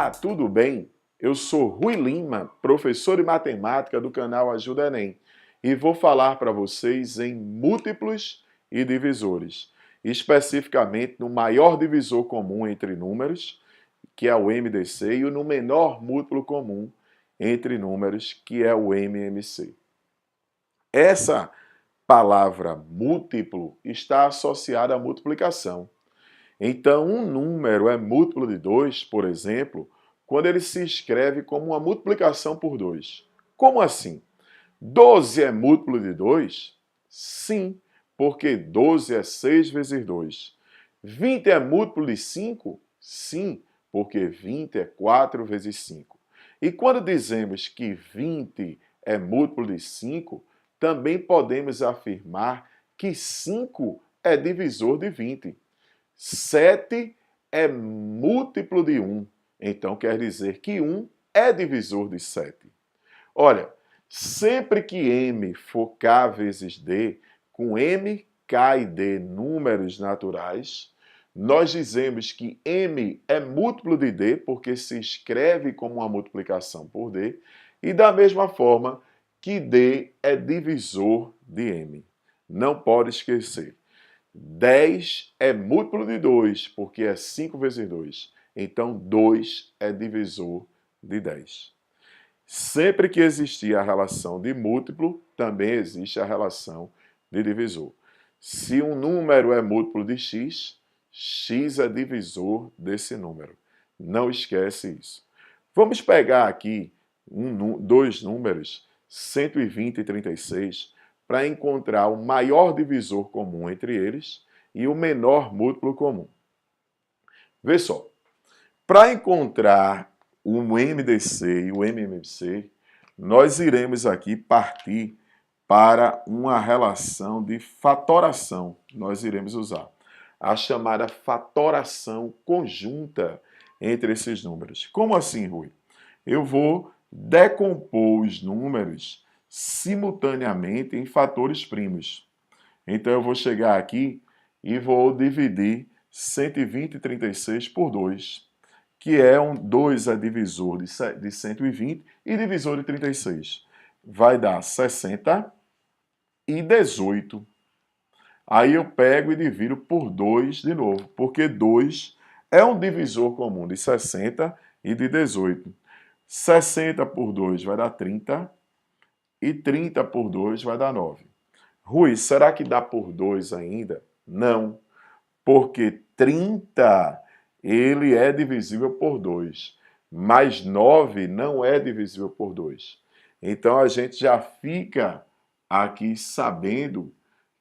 Olá, tudo bem? Eu sou Rui Lima, professor de matemática do canal Ajuda Enem, e vou falar para vocês em múltiplos e divisores, especificamente no maior divisor comum entre números, que é o MDC, e no menor múltiplo comum entre números, que é o MMC. Essa palavra múltiplo está associada à multiplicação. Então, um número é múltiplo de 2, por exemplo, quando ele se escreve como uma multiplicação por 2. Como assim? 12 é múltiplo de 2? Sim, porque 12 é 6 vezes 2. 20 é múltiplo de 5? Sim, porque 20 é 4 vezes 5. E quando dizemos que 20 é múltiplo de 5, também podemos afirmar que 5 é divisor de 20. 7 é múltiplo de 1, então quer dizer que 1 é divisor de 7. Olha, sempre que m for k vezes d, com m, k e d números naturais, nós dizemos que m é múltiplo de d, porque se escreve como uma multiplicação por d, e da mesma forma que d é divisor de m. Não pode esquecer. 10 é múltiplo de 2, porque é 5 vezes 2. Então, 2 é divisor de 10. Sempre que existir a relação de múltiplo, também existe a relação de divisor. Se um número é múltiplo de x, x é divisor desse número. Não esquece isso. Vamos pegar aqui dois números, 120 e 36, para encontrar o maior divisor comum entre eles e o menor múltiplo comum. Vê só, para encontrar o MDC e o MMC, nós iremos aqui partir para uma relação de fatoração. Nós iremos usar a chamada fatoração conjunta entre esses números. Como assim, Rui? Eu vou decompor os números simultaneamente em fatores primos. Então, eu vou chegar aqui e vou dividir 120 e 36 por 2, que é 2 é divisor de 120 e divisor de 36. Vai dar 60 e 18. Aí eu pego e divido por 2 de novo, porque 2 é um divisor comum de 60 e de 18. 60 por 2 vai dar 30 e 30 por 2 vai dar 9. Rui, será que dá por 2 ainda? Não, porque 30 ele é divisível por 2, mas 9 não é divisível por 2. Então a gente já fica aqui sabendo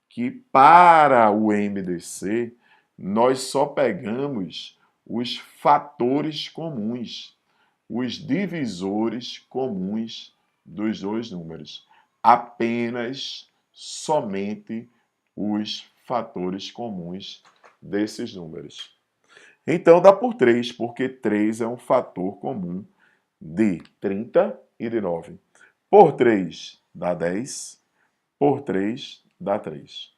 que para o MDC nós só pegamos os fatores comuns, os divisores comuns dos dois números. Apenas, somente os fatores comuns desses números. Então dá por 3, porque 3 é um fator comum de 30 e de 9. Por 3 dá 10, por 3 dá 3.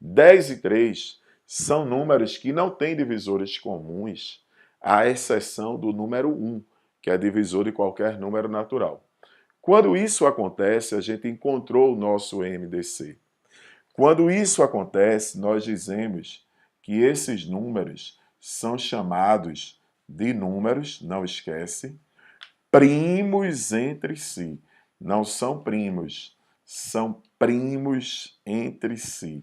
10 e 3 são números que não têm divisores comuns, à exceção do número 1, que é divisor de qualquer número natural. Quando isso acontece, a gente encontrou o nosso MDC. Quando isso acontece, nós dizemos que esses números são chamados de números, não esquece, primos entre si. Não são primos, são primos entre si.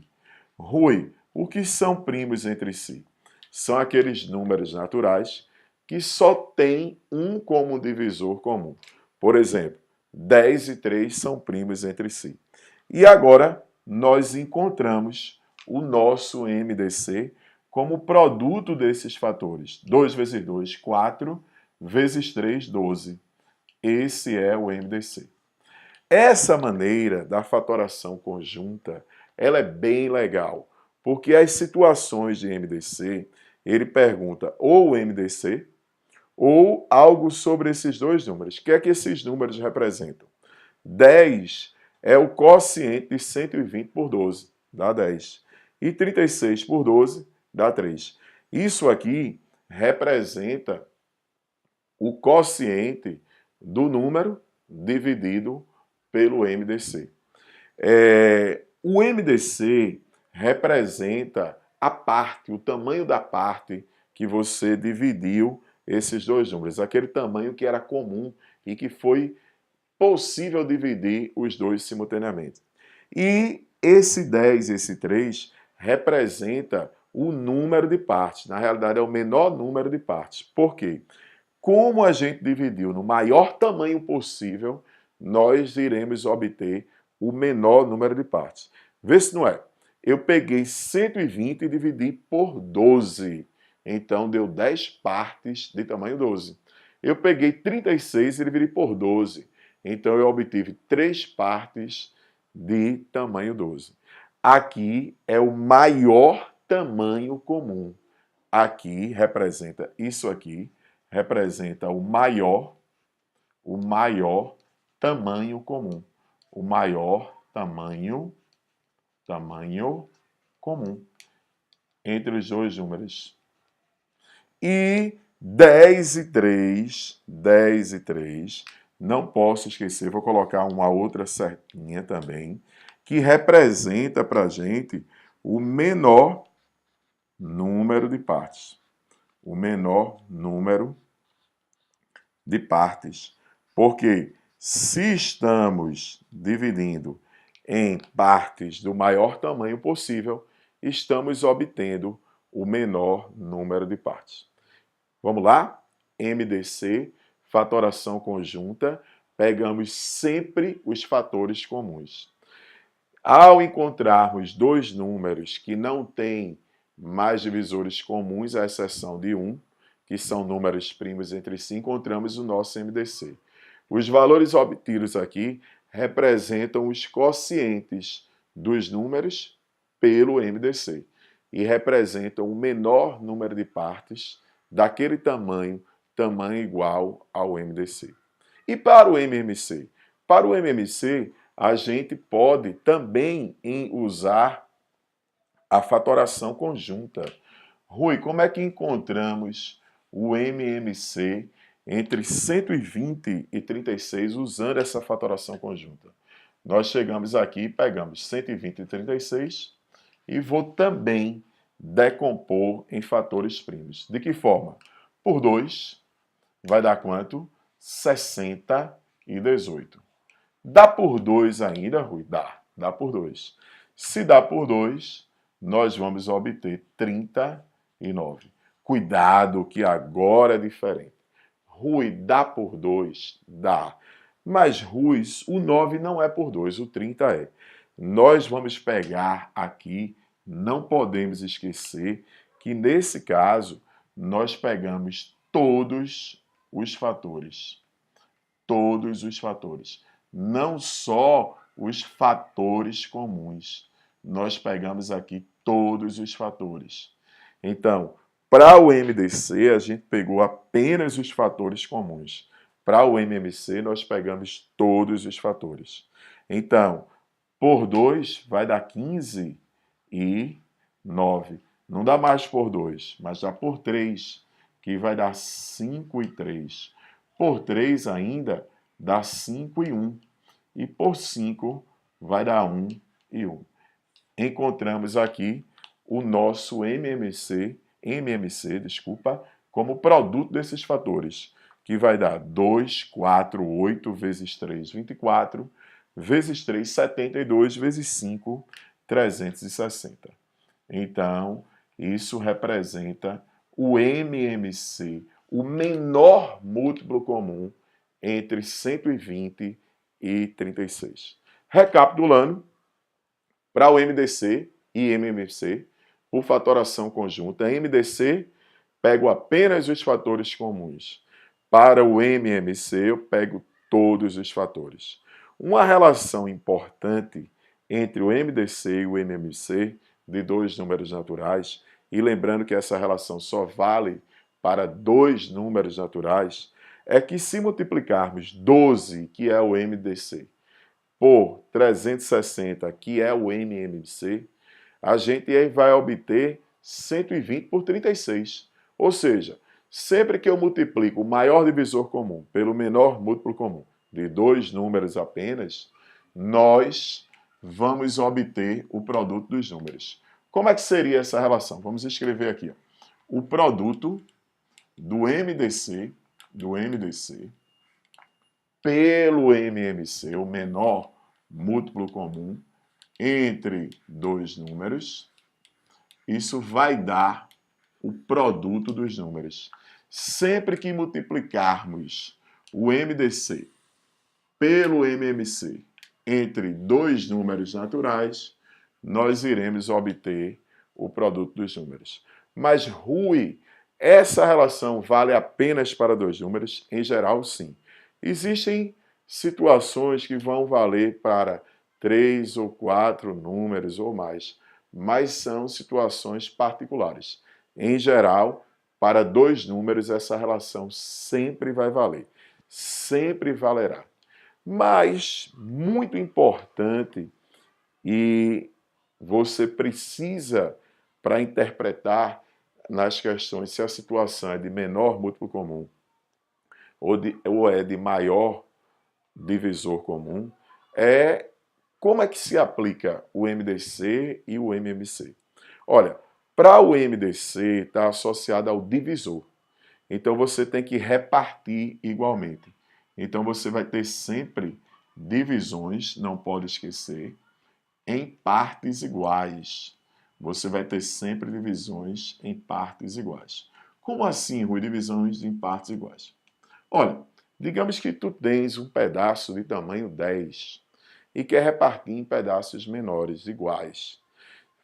Rui, o que são primos entre si? São aqueles números naturais que só têm um como divisor comum. Por exemplo, 10 e 3 são primos entre si. E agora nós encontramos o nosso MDC como produto desses fatores. 2 vezes 2, 4, vezes 3, 12. Esse é o MDC. Essa maneira da fatoração conjunta, ela é bem legal, porque as situações de MDC, ele pergunta ou o MDC ou algo sobre esses dois números. O que é que esses números representam? 10 é o quociente de 120 por 12, dá 10. E 36 por 12 dá 3. Isso aqui representa o quociente do número dividido pelo MDC. O MDC representa a parte, o tamanho da parte que você dividiu esses dois números, aquele tamanho que era comum e que foi possível dividir os dois simultaneamente. E esse 10 e esse 3 representa o número de partes. Na realidade, é o menor número de partes. Por quê? Como a gente dividiu no maior tamanho possível, nós iremos obter o menor número de partes. Vê se não é. Eu peguei 120 e dividi por 12. Então, deu 10 partes de tamanho 12. Eu peguei 36 e dividi por 12. Então, eu obtive 3 partes de tamanho 12. Aqui é o maior tamanho comum. Aqui representa isso aqui, representa o maior tamanho comum. O maior tamanho comum entre os dois números. E 10 e 3, não posso esquecer, vou colocar uma outra setinha também, que representa para a gente o menor número de partes. O menor número de partes. Porque se estamos dividindo em partes do maior tamanho possível, estamos obtendo o menor número de partes. Vamos lá? MDC, fatoração conjunta, pegamos sempre os fatores comuns. Ao encontrarmos dois números que não têm mais divisores comuns, à exceção de um, que são números primos entre si, encontramos o nosso MDC. Os valores obtidos aqui representam os quocientes dos números pelo MDC e representam o menor número de partes daquele tamanho igual ao MDC. E para o MMC? Para o MMC, a gente pode também usar a fatoração conjunta. Rui, como é que encontramos o MMC entre 120 e 36 usando essa fatoração conjunta? Nós chegamos aqui e pegamos 120 e 36 e vou também decompor em fatores primos. De que forma? Por 2 vai dar quanto? 60 e 18. Dá por 2 ainda, Rui? Dá por 2. Se dá por 2, nós vamos obter 39. Cuidado que agora é diferente. Rui, dá por 2? Dá. Mas, Rui, o 9 não é por 2, o 30 é. Nós vamos pegar aqui, não podemos esquecer que nesse caso nós pegamos todos os fatores. Todos os fatores. Não só os fatores comuns. Nós pegamos aqui todos os fatores. Então, para o MDC, a gente pegou apenas os fatores comuns. Para o MMC, nós pegamos todos os fatores. Então, por 2 vai dar 15 e 9. Não dá mais por 2, mas dá por 3, que vai dar 5 e 3. Por 3 ainda dá 5 e 1. E por 5 vai dar 1 e 1. Encontramos aqui o nosso MMC, como produto desses fatores, que vai dar 2, 4, 8, vezes 3, 24, vezes 3, 72, vezes 5, 360. Então, isso representa o MMC, o menor múltiplo comum entre 120 e 36. Recapitulando, para o MDC e MMC, por fatoração conjunta, MDC, pego apenas os fatores comuns. Para o MMC, eu pego todos os fatores. Uma relação importante entre o MDC e o MMC, de dois números naturais, e lembrando que essa relação só vale para dois números naturais, é que se multiplicarmos 12, que é o MDC, por 360, que é o MMC, a gente vai obter 120 por 36. Ou seja, Sempre que eu multiplico o maior divisor comum pelo menor múltiplo comum de dois números apenas, nós vamos obter o produto dos números. Como é que seria essa relação? Vamos escrever aqui. Ó. O produto do MDC pelo MMC, o menor múltiplo comum, entre dois números, isso vai dar o produto dos números. Sempre que multiplicarmos o MDC pelo MMC entre dois números naturais, nós iremos obter o produto dos números. Mas, Rui, essa relação vale apenas para dois números? Em geral, sim. Existem situações que vão valer para 3 ou 4 números ou mais, mas são situações particulares. Em geral, para dois números, essa relação sempre vai valer, sempre valerá. Mas, muito importante, e você precisa, para interpretar nas questões se a situação é de menor múltiplo comum ou é de maior divisor comum, é como é que se aplica o MDC e o MMC. Olha, para o MDC está associado ao divisor. Então você tem que repartir igualmente. Então você vai ter sempre divisões, não pode esquecer, em partes iguais. Você vai ter sempre divisões em partes iguais. Como assim, Rui, divisões em partes iguais? Olha, digamos que tu tens um pedaço de tamanho 10 e quer repartir em pedaços menores, iguais.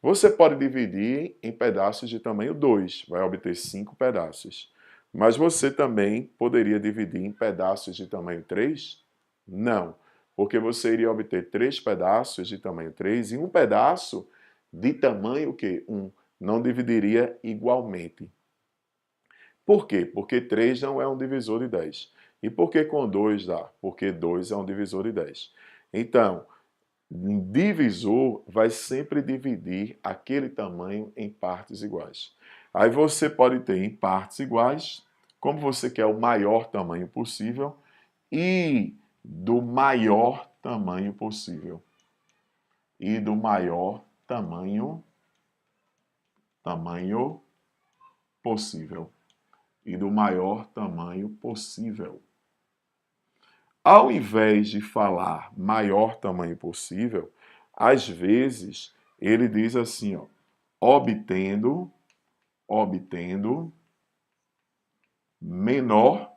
Você pode dividir em pedaços de tamanho 2, vai obter 5 pedaços. Mas você também poderia dividir em pedaços de tamanho 3? Não, porque você iria obter 3 pedaços de tamanho 3 e um pedaço de tamanho o quê? 1. Não dividiria igualmente. Por quê? Porque 3 não é um divisor de 10. E por que com 2 dá? Porque 2 é um divisor de 10. Então, divisor vai sempre dividir aquele tamanho em partes iguais. Aí você pode ter em partes iguais, como você quer o maior tamanho possível, e do maior tamanho possível. E do maior tamanho possível. E do maior tamanho possível. Ao invés de falar maior tamanho possível, às vezes ele diz assim, ó, obtendo menor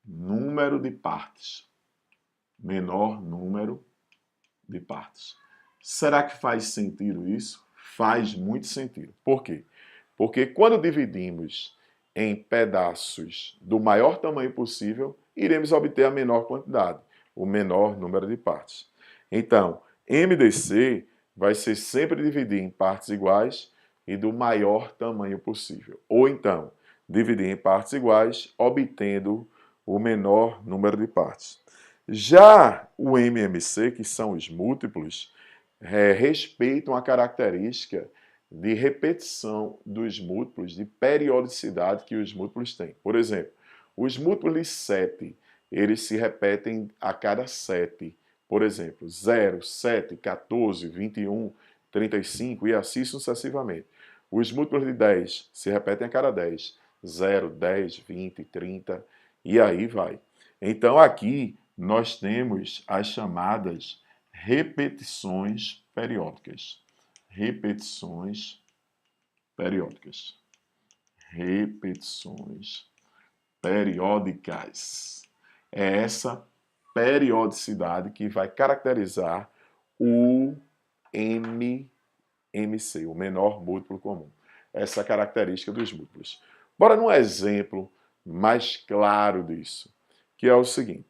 número de partes. Menor número de partes. Será que faz sentido isso? Faz muito sentido. Por quê? Porque quando dividimos em pedaços do maior tamanho possível, iremos obter a menor quantidade, o menor número de partes. Então, MDC vai ser sempre dividir em partes iguais e do maior tamanho possível. Ou então, dividir em partes iguais, obtendo o menor número de partes. Já o MMC, que são os múltiplos, respeitam a característica de repetição dos múltiplos, de periodicidade que os múltiplos têm. Por exemplo, os múltiplos de 7, eles se repetem a cada 7. Por exemplo, 0, 7, 14, 21, 35 e assim sucessivamente. Os múltiplos de 10 se repetem a cada 10. 0, 10, 20, 30 e aí vai. Então aqui nós temos as chamadas repetições periódicas. Repetições periódicas. Repetições periódicas. É essa periodicidade que vai caracterizar o MMC, o menor múltiplo comum. Essa é a característica dos múltiplos. Bora num exemplo mais claro disso, que é o seguinte.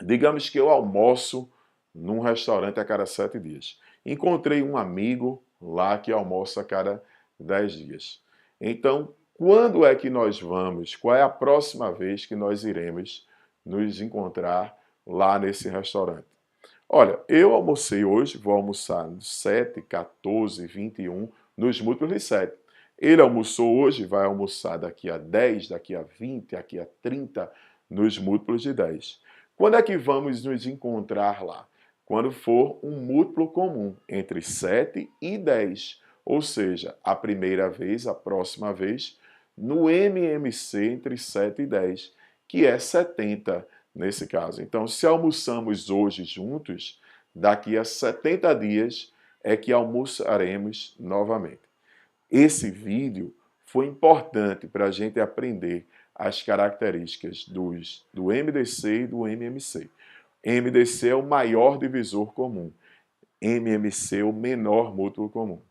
Digamos que eu almoço num restaurante a cada 7 dias. Encontrei um amigo lá que almoça a cada 10 dias. Então, quando é que nós vamos? Qual é a próxima vez que nós iremos nos encontrar lá nesse restaurante? Olha, eu almocei hoje, vou almoçar no 7, 14, 21, nos múltiplos de 7. Ele almoçou hoje, vai almoçar daqui a 10, daqui a 20, daqui a 30, nos múltiplos de 10. Quando é que vamos nos encontrar lá? Quando for um múltiplo comum entre 7 e 10. Ou seja, a primeira vez, a próxima vez, no MMC entre 7 e 10, que é 70 nesse caso. Então, se almoçamos hoje juntos, daqui a 70 dias é que almoçaremos novamente. Esse vídeo foi importante para a gente aprender as características do MDC e do MMC. MDC é o maior divisor comum, MMC é o menor múltiplo comum.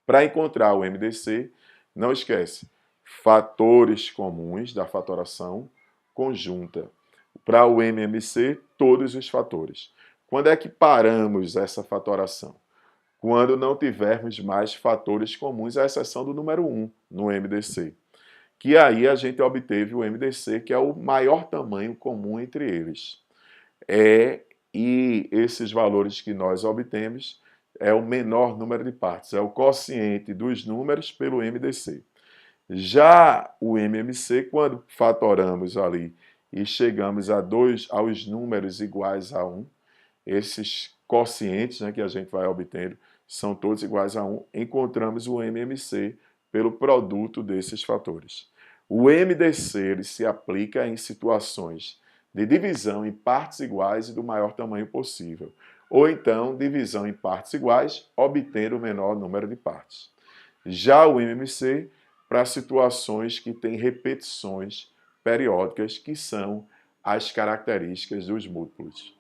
Para encontrar o MDC, não esquece, fatores comuns da fatoração conjunta. Para o MMC, todos os fatores. Quando é que paramos essa fatoração? Quando não tivermos mais fatores comuns, à exceção do número 1 no MDC. Que aí a gente obteve o MDC, que é o maior tamanho comum entre eles. E esses valores que nós obtemos é o menor número de partes, é o quociente dos números pelo MDC. Já o MMC, quando fatoramos ali e chegamos aos números iguais a 1, esses quocientes, né, que a gente vai obtendo são todos iguais a 1, encontramos o MMC pelo produto desses fatores. O MDC ele se aplica em situações de divisão em partes iguais e do maior tamanho possível, ou então divisão em partes iguais, obtendo o menor número de partes. Já o MMC, para situações que têm repetições periódicas, que são as características dos múltiplos.